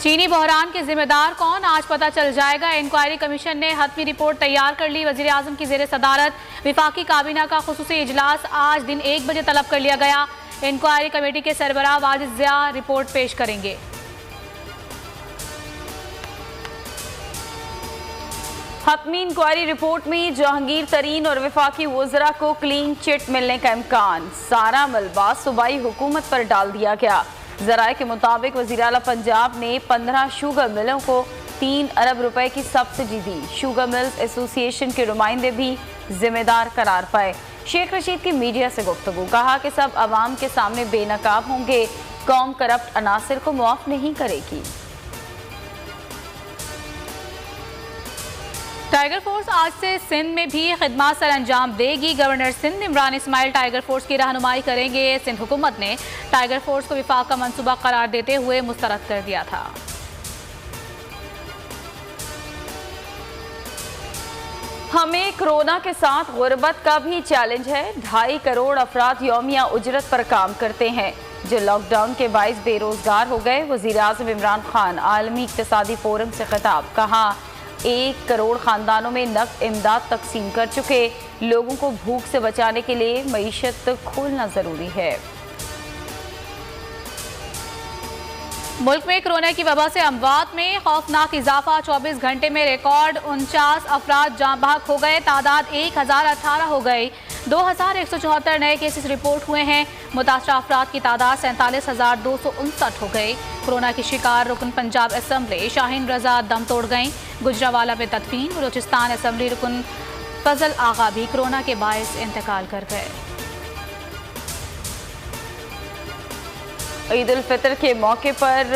चीनी बहरान के जिम्मेदार कौन, आज पता चल जाएगा। इंक्वायरी कमीशन ने हतमी रिपोर्ट तैयार कर ली। वजीर आजम की जेर सदारत विफाकी काबीना का खुसूसी इजलास आज दिन 1 बजे तलब कर लिया गया। इंक्वायरी कमेटी के सरबराह वाजिद ज़िया रिपोर्ट पेश करेंगे। हतमी इंक्वायरी रिपोर्ट में जहांगीर तरीन और विफाकी वज़रा को क्लीन चिट मिलने का इम्कान। सारा मलबा सूबाई हुकूमत पर डाल दिया गया। ज़राए के मुताबिक वज़ीर आला पंजाब ने 15 शुगर मिलों को 3 अरब रुपए की सब्सिडी दी। शुगर मिल्स एसोसिएशन के नुमाइंदे भी जिम्मेदार करार पाए। शेख रशीद की मीडिया से गुफ्तगू, कहा कि सब अवाम के सामने बेनकाब होंगे, कौम करप्ट अनासिर को मुआफ नहीं करेगी। टाइगर फोर्स आज से सिंध में भी खिदमत सर अंजाम देगी। Governor Sindh Imran Ismail tiger force की रहनुमाई करेंगे। सिंध हुकूमत ने टाइगर फोर्स को विफाक का मंसूबा करार देते हुए मुस्तरद कर दिया था। हमें कोरोना के साथ गुर्बत का भी चैलेंज है। 2.5 करोड़ अफराद यौमिया उजरत पर काम करते हैं जो लॉकडाउन के बाइस बेरोजगार हो गए। वजीर आज़म इमरान खान आलमी इक्तिसादी फोरम से खिताब, कहा 1 करोड़ खानदानों में नक़द इमदाद तकसीम कर चुके। लोगों को भूख से बचाने के लिए मईशत खोलना ज़रूरी है। मुल्क में कोरोना की वबा से अमवात में खौफनाक इजाफा। 24 घंटे में रिकॉर्ड 49 अफराद जाँ बहक हो गए। तादाद 1018 हो गई। 2174 नए केसेस रिपोर्ट हुए हैं। मुतासरा अफराद की तादाद 47,259 हो गई। कोरोना की शिकार रुकन पंजाब असम्बली शाहीन रजा दम तोड़ गईं। गुजरावाला में तदफीन। बलूचिस्तान असम्बली रुकन फजल आगा भी कोरोना के बायस इंतकाल कर गए। ईद उल फितर के मौके पर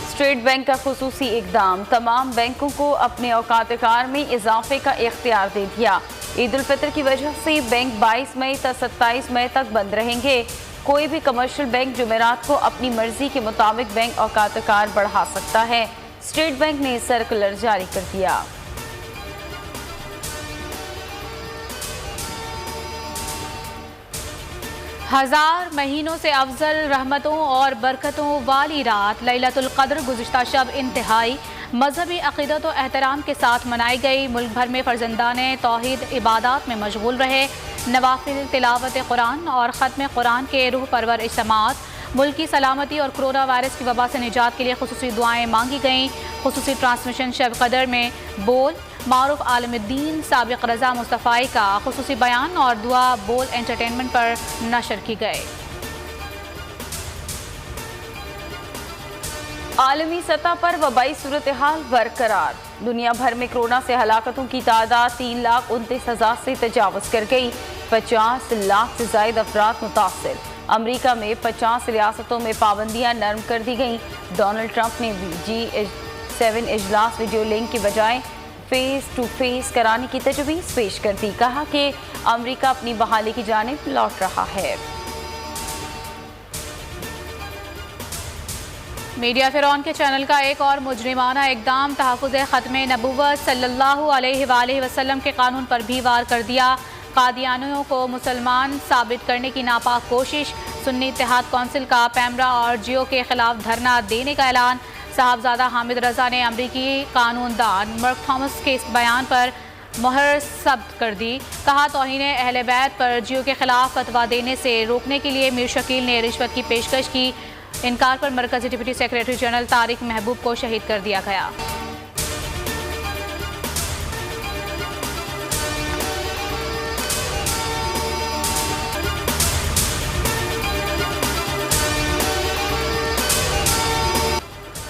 स्टेट बैंक का खुसूसी इकदाम। तमाम बैंकों को अपने औकात कार में इजाफे का इख्तियार दे दिया। ईद उल फितर की वजह से बैंक 22 मई से 27 मई तक बंद रहेंगे। कोई भी कमर्शियल बैंक जुमेरात को अपनी मर्जी के मुताबिक बैंक औकात कार बढ़ा सकता है। स्टेट बैंक ने सर्कुलर जारी कर दिया। हजार महीनों से अफजल रहमतों और बरकतों वाली रात लैलतुल क़द्र गुज़िश्ता शब इंतहाई मजहबी अक़ीदत और एहतराम के साथ मनाई गई। मुल्क भर में फ़र्जंदाने तौहीद इबादत में मशगूल रहे। नवाफिल तिलावत कुरान और ख़त्म कुरान के रूह परवर इज्तिमात। मुल्क की सलामती और कोरोना वायरस की वबा से निजात के लिए खुसूसी दुआएं मांगी गईं। खुसूसी ट्रांसमिशन शब क़द्र में बोल मारूफ आलमुद्दीन साबिक़ रज़ा मुस्तफ़ाई का खुसूसी बयान और दुआ बोल एंटरटेनमेंट पर नशर की गए। आलमी सतह पर वबाई सूरत हाल बरकरार। दुनिया भर में कोरोना से हलाकतों की तादाद 3,29,000 से तजावज़ कर गई। 50 लाख से ज़ायद अफराद मुतासिर। अमरीका में 50 रियासतों में पाबंदियाँ नरम कर दी गईं। डोनाल्ड ट्रंप ने G7 इजलास वीडियो लिंक की बजाय फेस टू फेस कराने की तजवीज़ पेश कर दी। कहा कि अमरीका अपनी बहाली की जानिब लौट रहा है। मीडिया फिरौन के चैनल का एक और मुजरिमाना इक़दाम। तहफ़्फ़ुज़ ख़त्म नबुव्वत सल्लल्लाहु अलैहि वसल्लम के कानून पर भी वार कर दिया। कादियानियों को मुसलमान साबित करने की नापाक कोशिश। सुन्नी इत्तेहाद कौंसिल का पैमरा और जियो के खिलाफ धरना देने का ऐलान। साहबजादा हामिद रजा ने अमरीकी कानूनदान मर्क थॉमस के इस बयान पर मुहर सब्त कर दी। कहा तौहीन अहले बैत पर जियो के खिलाफ फतवा देने से रोकने के लिए मीर शकील ने रिश्वत की पेशकश की। इनकार पर मरकजी डिप्टी सेक्रेटरी जनरल तारिक महबूब को शहीद कर दिया गया।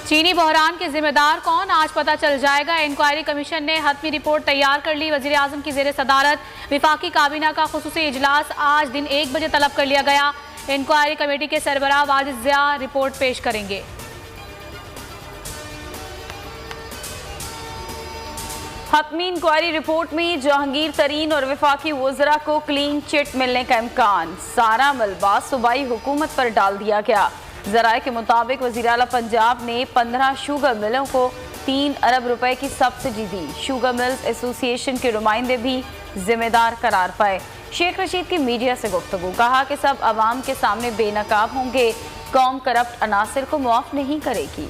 चीनी बहरान के जिम्मेदार कौन, आज पता चल जाएगा। इंक्वायरी कमीशन ने हतमी रिपोर्ट तैयार कर ली। वजीर आजम की जेर सदारत विफाकी काबीना का खुसूसी इजलास आज दिन 1 बजे तलब कर लिया गया। इंक्वायरी कमेटी के सरबराह वाजिद ज़िया रिपोर्ट पेश करेंगे। हतमी इंक्वायरी रिपोर्ट में जहांगीर तरीन और विफाकी वज़रा को क्लीन चिट मिलने का इम्कान। सारा मलबा सूबाई हुकूमत पर डाल दिया गया। ज़राए के मुताबिक वज़ीर आला पंजाब ने 15 शुगर मिलों को 3 अरब रुपए की सब्सिडी दी। शुगर मिल्स एसोसिएशन के नुमाइंदे भी जिम्मेदार करार पाए। शेख रशीद की मीडिया से गुफ्तगू, कहा कि सब अवाम के सामने बेनकाब होंगे, कौम करप्ट अनासिर को मुआफ नहीं करेगी।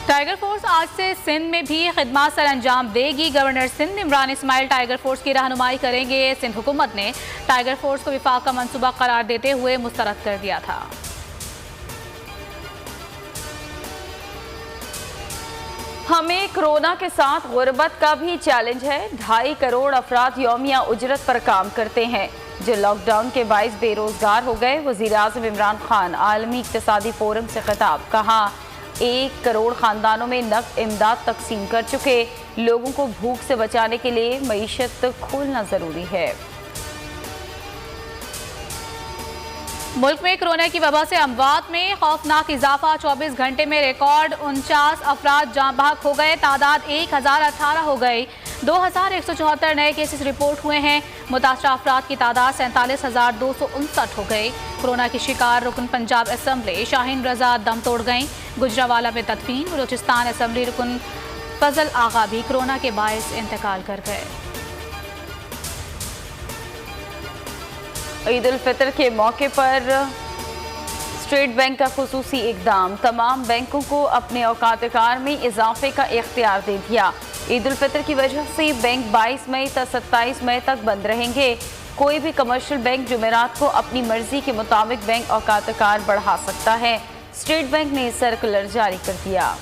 टाइगर फोर्स आज से सिंध में भी खिदमत सर अंजाम देगी। Governor Sindh Imran Ismail tiger force की रहनुमाई करेंगे। सिंध हुकूमत ने टाइगर फोर्स को विफाक का मंसूबा करार देते हुए मुस्तरद कर दिया था। हमें कोरोना के साथ गुर्बत का भी चैलेंज है। 2.5 करोड़ अफराद यौमिया उजरत पर काम करते हैं जो लॉकडाउन के बाइस बेरोजगार हो गए। वज़ीर आज़म इमरान खान आलमी इक़्तिसादी फोरम से खिताब। कहा 1 करोड़ खानदानों में नक़द इमदाद तकसीम कर चुके। लोगों को भूख से बचाने के लिए मईशत खोलना ज़रूरी है। मुल्क में कोरोना की वबा से अमवात में खौफनाक इजाफा। 24 घंटे में रिकॉर्ड 49 अफराद जाँ बहक हो गए। तादाद 1018 हो गई। 2174 नए केसेस रिपोर्ट हुए हैं। मुतासरा अफराद की तादाद 47,259 हो गई। कोरोना की शिकार रुकन पंजाब असम्बली शाहीन रजा दम तोड़ गई। गुजरावाला में तदफीन। बलूचिस्तान असम्बली रुकन फजल आगा भी कोरोना के बायस इंतकाल कर गए। ईद उल फितर के मौके पर स्टेट बैंक का खुसूसी इक़दाम। तमाम बैंकों को अपने औकात-ए-कार में इजाफे का इख्तियार दे दिया। ईद उल फितर की वजह से बैंक 22 मई तक 27 मई तक बंद रहेंगे। कोई भी कमर्शियल बैंक जुमेरात को अपनी मर्जी के मुताबिक बैंक औकात-ए-कार बढ़ा सकता है। स्टेट बैंक ने सर्कुलर जारी कर दिया।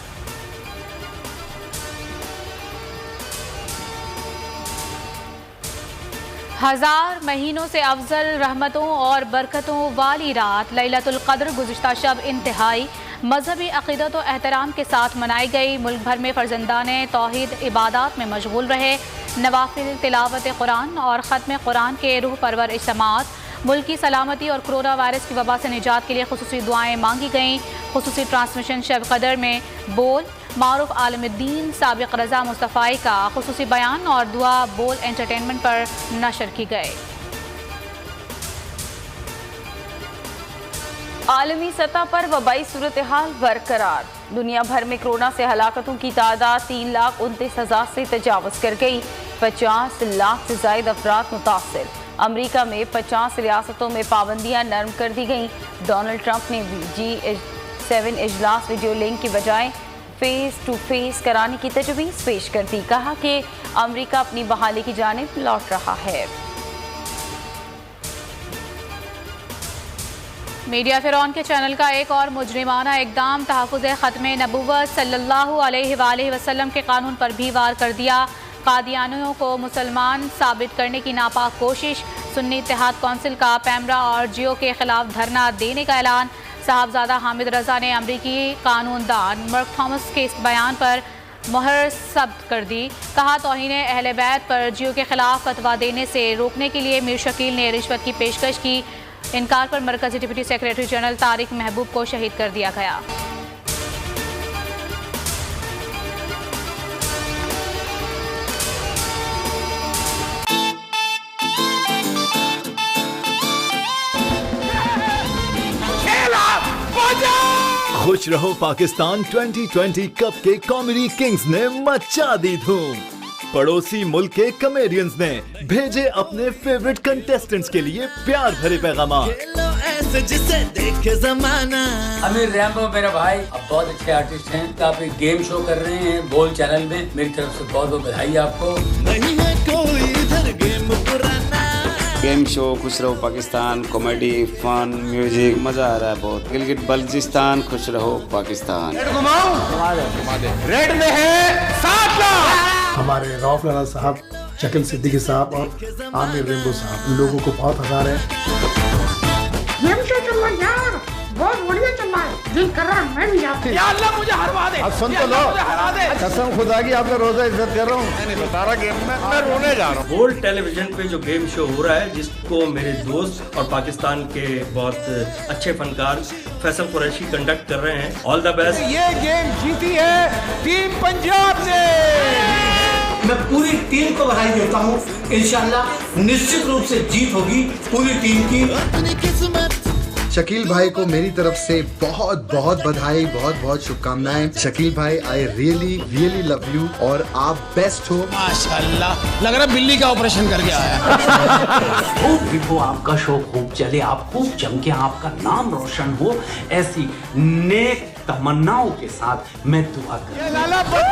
हजार महीनों से अफजल रहमतों और बरकतों वाली रात लैलतुल क़द्र गुज़िश्ता शब इंतहाई मजहबी अक़ीदत और एहतराम के साथ मनाई गई। मुल्क भर में फ़र्जंदाने तौहीद इबादत में मशगूल रहे। नवाफिल, तिलावत कुरान और ख़त्म कुरान के रूह परवर इज्तिमात। मुल्क की सलामती और कोरोना वायरस की वबा से निजात के लिए खुसूसी दुआएं मांगी गईं। खुसूसी ट्रांसमिशन शब क़द्र में बोल मारूफ आलमुद्दीन साबिक़ रज़ा मुस्तफ़ाई का खुसूसी बयान और दुआ बोल एंटरटेनमेंट पर नशर की गए। आलमी सतह पर वबाई सूरत हाल बरकरार। दुनिया भर में कोरोना से हलाकतों की तादाद 3,29,000 से तजावज़ कर गई। 50 लाख से ज़ायद अफराद मुतासिर। अमरीका में 50 रियासतों में पाबंदियाँ नरम कर दी गईं। डोनाल्ड ट्रंप ने G7 इजलास वीडियो लिंक की बजाय फेस टू फेस कराने की तजवीज़ पेश कर दी। कहा कि अमरीका अपनी बहाली की जानिब लौट रहा है। मीडिया फिरौन के चैनल का एक और मुजरिमाना इक़दाम। तहफ़्फ़ुज़ ख़त्म नबूवत सल्लल्लाहु अलैहि वसल्लम के कानून पर भी वार कर दिया। कादियानियों को मुसलमान साबित करने की नापाक कोशिश। सुन्नी इत्तेहाद कौंसिल का पैमरा और जियो के खिलाफ धरना देने का ऐलान। साहबजादा हामिद रजा ने अमरीकी कानूनदान मर्क थॉमस के इस बयान पर मुहर सब्त कर दी। कहा तौहीन अहले बैत पर जियो के खिलाफ फतवा देने से रोकने के लिए मीर शकील ने रिश्वत की पेशकश की। इनकार पर मरकजी डिप्टी सेक्रेटरी जनरल तारिक महबूब को शहीद कर दिया गया। खुश रहो पाकिस्तान 2020 कप के कॉमेडी किंग्स ने मचा दी धूम। पड़ोसी मुल्क के कॉमेडियंस ने भेजे अपने फेवरेट कंटेस्टेंट्स के लिए प्यार भरे पैगामात। जिसे देखे जमाना। अमीर रैम्बो मेरा भाई अब बहुत अच्छे आर्टिस्ट हैं। तो आप एक गेम शो कर रहे हैं बोल चैनल में। मेरी तरफ से बहुत बहुत बधाई आपको। नहीं है कोई इधर गेम पुराना। गेम शो खुश रहो पाकिस्तान, कॉमेडी, फन, म्यूजिक, मजा आ रहा है बहुत। गिलगित बल्चिस्तान खुश रहो पाकिस्तान। रेड में है 7 लाख। हमारे रऊफ लाला साहब, शकील सिद्दीकी साहब और आमिर रैम्बो साहब लोगों को बहुत हंसा रहे हैं। गेम शो चल रहा है यार, बहुत बढ़िया चल रहा है। दिल कर रहा है मैं भी जाऊँ। या अल्लाह मुझे हरवा दे। अब सुन तो लो, कसम खुदा की आपका रोजा इज्जत कर रहा हूँ। नहीं बता रहा गेम में मैं रोने जा रहा हूँ। बोल्ड टेलीविजन पे जो गेम शो हो रहा है जिसको मेरे दोस्त और पाकिस्तान के बहुत अच्छे फनकार फैसल कुरैशी कंडक्ट कर रहे हैं। All the best. ये गेम जीती है टीम पंजाब ने। मैं पूरी टीम को बधाई देता हूँ। इंशाल्लाह निश्चित रूप से जीत होगी पूरी टीम की। शकील भाई को मेरी तरफ से बहुत बहुत बधाई, बहुत बहुत शुभकामनाएं। शकील भाई I really really love you और आप बेस्ट हो। माशाल्लाह लग रहा बिल्ली का ऑपरेशन करके आया। खूब बिको, आपका शो खूब चले, आप खूब चमके, आपका नाम रोशन हो। ऐसी नेक तमन्नाओं के साथ मैं दुआ करता हूं।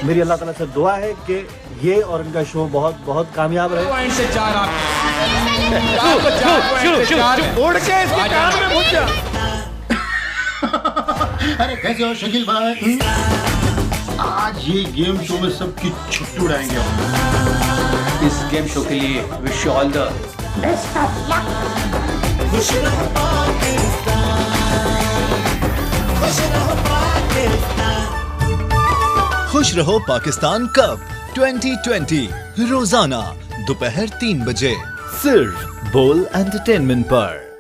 मेरी अल्लाह ताला से दुआ है कि ये और इनका शो बहुत बहुत कामयाब रहे। अरे कैसे हो शकील भाई? आज ये गेम शो में सबकी छुट्टी उड़ाएंगे हम। इस गेम शो के लिए wish you all the best of luck. खुश रहो पाकिस्तान, खुश रहो पाकिस्तान। खुश रहो पाकिस्तान कप 2020 रोजाना दोपहर 3 बजे सिर्फ बोल एंटरटेनमेंट पर।